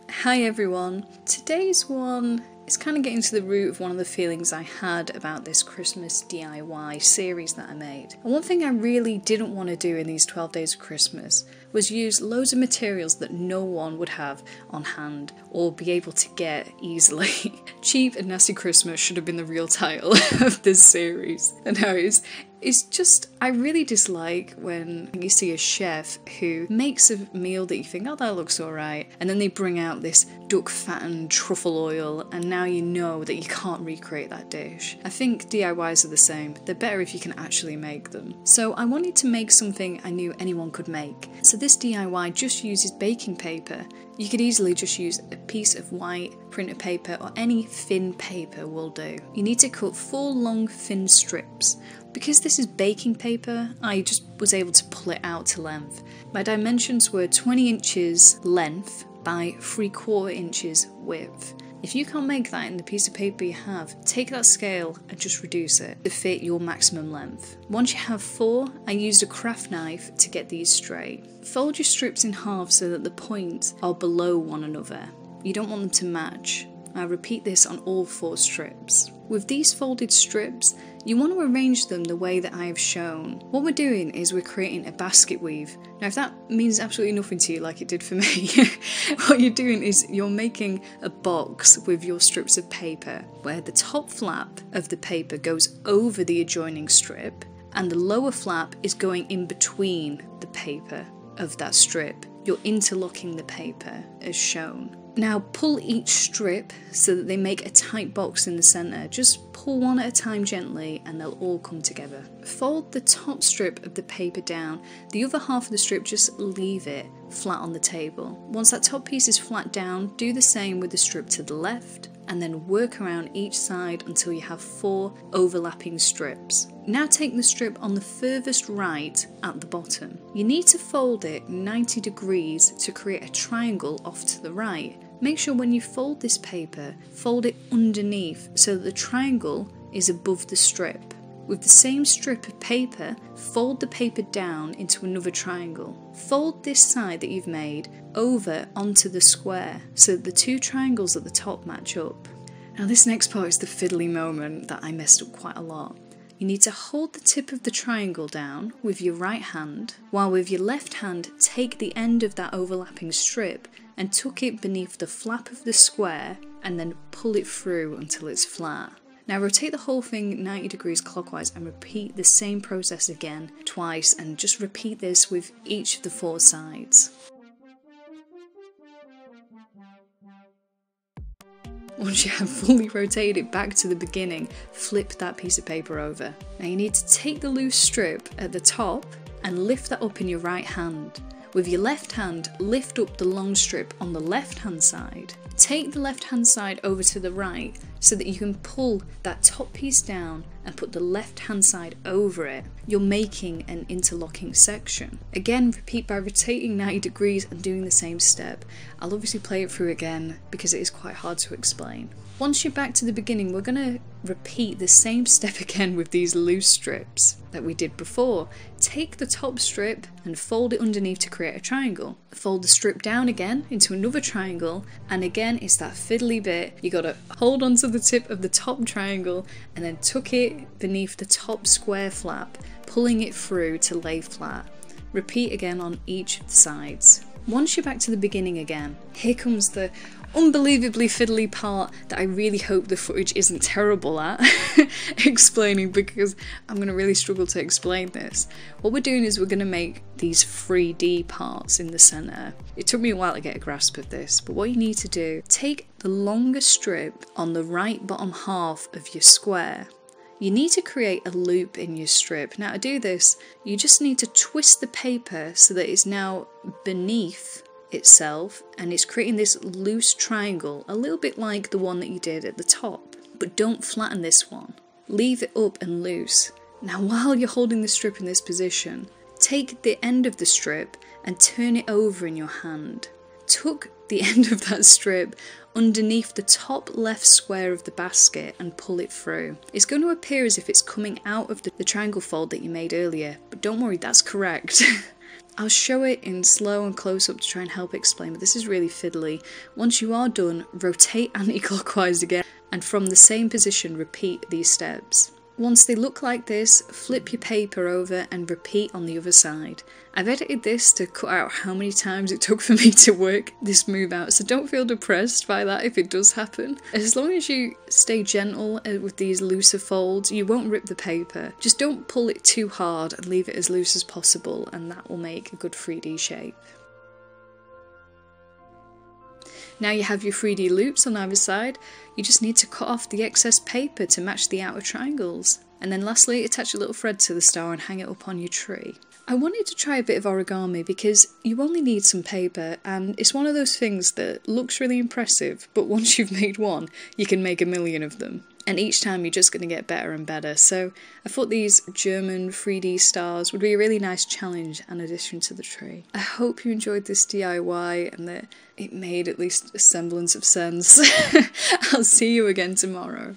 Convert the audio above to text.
Hi everyone. Today's one is kind of getting to the root of one of the feelings I had about this Christmas DIY series that I made. And one thing I really didn't want to do in these 12 days of Christmas was use loads of materials that no one would have on hand or be able to get easily. Cheap and Nasty Christmas should have been the real title of this series. And no, it's just, I really dislike when you see a chef who makes a meal that you think, oh, that looks alright, and then they bring out this duck fattened truffle oil, and now you know that you can't recreate that dish. I think DIYs are the same. They're better if you can actually make them. So I wanted to make something I knew anyone could make. So this DIY just uses baking paper. You could easily just use a piece of white printer paper or any thin paper will do. You need to cut 4 long thin strips. Because this is baking paper, I just was able to pull it out to length. My dimensions were 20 inches length by 3/4 inches width. If you can't make that in the piece of paper you have, take that scale and just reduce it to fit your maximum length. Once you have 4, I used a craft knife to get these straight. Fold your strips in half so that the points are below one another. You don't want them to match. I repeat this on all 4 strips. With these folded strips, you want to arrange them the way that I have shown. What we're doing is we're creating a basket weave. Now if that means absolutely nothing to you like it did for me, what you're doing is you're making a box with your strips of paper where the top flap of the paper goes over the adjoining strip and the lower flap is going in between the paper of that strip. You're interlocking the paper as shown. Now pull each strip so that they make a tight box in the centre. Just pull one at a time gently and they'll all come together. Fold the top strip of the paper down. The other half of the strip, just leave it flat on the table. Once that top piece is flat down, do the same with the strip to the left and then work around each side until you have 4 overlapping strips. Now take the strip on the furthest right at the bottom. You need to fold it 90 degrees to create a triangle off to the right. Make sure when you fold this paper, fold it underneath so that the triangle is above the strip. With the same strip of paper, fold the paper down into another triangle. Fold this side that you've made over onto the square so that the 2 triangles at the top match up. Now this next part is the fiddly moment that I messed up quite a lot. You need to hold the tip of the triangle down with your right hand, while with your left hand take the end of that overlapping strip and tuck it beneath the flap of the square and then pull it through until it's flat. Now rotate the whole thing 90 degrees clockwise and repeat the same process again twice, and just repeat this with each of the 4 sides. Once you have fully rotated it back to the beginning, flip that piece of paper over. Now you need to take the loose strip at the top and lift that up in your right hand. With your left hand, lift up the long strip on the left hand side. Take the left hand side over to the right so that you can pull that top piece down and put the left hand side over it. You're making an interlocking section. Again, repeat by rotating 90 degrees and doing the same step. I'll obviously play it through again because it is quite hard to explain. Once you're back to the beginning, we're going to repeat the same step again with these loose strips that we did before. Take the top strip and fold it underneath to create a triangle. Fold the strip down again into another triangle, and again it's that fiddly bit. You got to hold onto the tip of the top triangle and then tuck it beneath the top square flap, pulling it through to lay flat. Repeat again on each of the sides. Once you're back to the beginning again, here comes the unbelievably fiddly part that I really hope the footage isn't terrible at explaining, because I'm going to really struggle to explain this. What we're doing is we're going to make these 3D parts in the centre. It took me a while to get a grasp of this, but what you need to do, take the longer strip on the right bottom half of your square. You need to create a loop in your strip. Now to do this, you just need to twist the paper so that it's now beneath itself and it's creating this loose triangle, a little bit like the one that you did at the top, but don't flatten this one. Leave it up and loose. Now while you're holding the strip in this position, take the end of the strip and turn it over in your hand. Tuck the end of that strip underneath the top left square of the basket and pull it through. It's going to appear as if it's coming out of the triangle fold that you made earlier, but don't worry, that's correct. I'll show it in slow and close up to try and help explain, but this is really fiddly. Once you are done, rotate anti-clockwise again, and from the same position repeat these steps. Once they look like this, flip your paper over and repeat on the other side. I've edited this to cut out how many times it took for me to work this move out, so don't feel depressed by that if it does happen. As long as you stay gentle with these looser folds, you won't rip the paper. Just don't pull it too hard and leave it as loose as possible, and that will make a good 3D shape. Now you have your 3D loops on either side, you just need to cut off the excess paper to match the outer triangles. And then lastly, attach a little thread to the star and hang it up on your tree. I wanted to try a bit of origami because you only need some paper, and it's one of those things that looks really impressive, but once you've made one, you can make a million of them. And each time you're just going to get better and better, so I thought these German 3D stars would be a really nice challenge and addition to the tree. I hope you enjoyed this DIY and that it made at least a semblance of sense. I'll see you again tomorrow.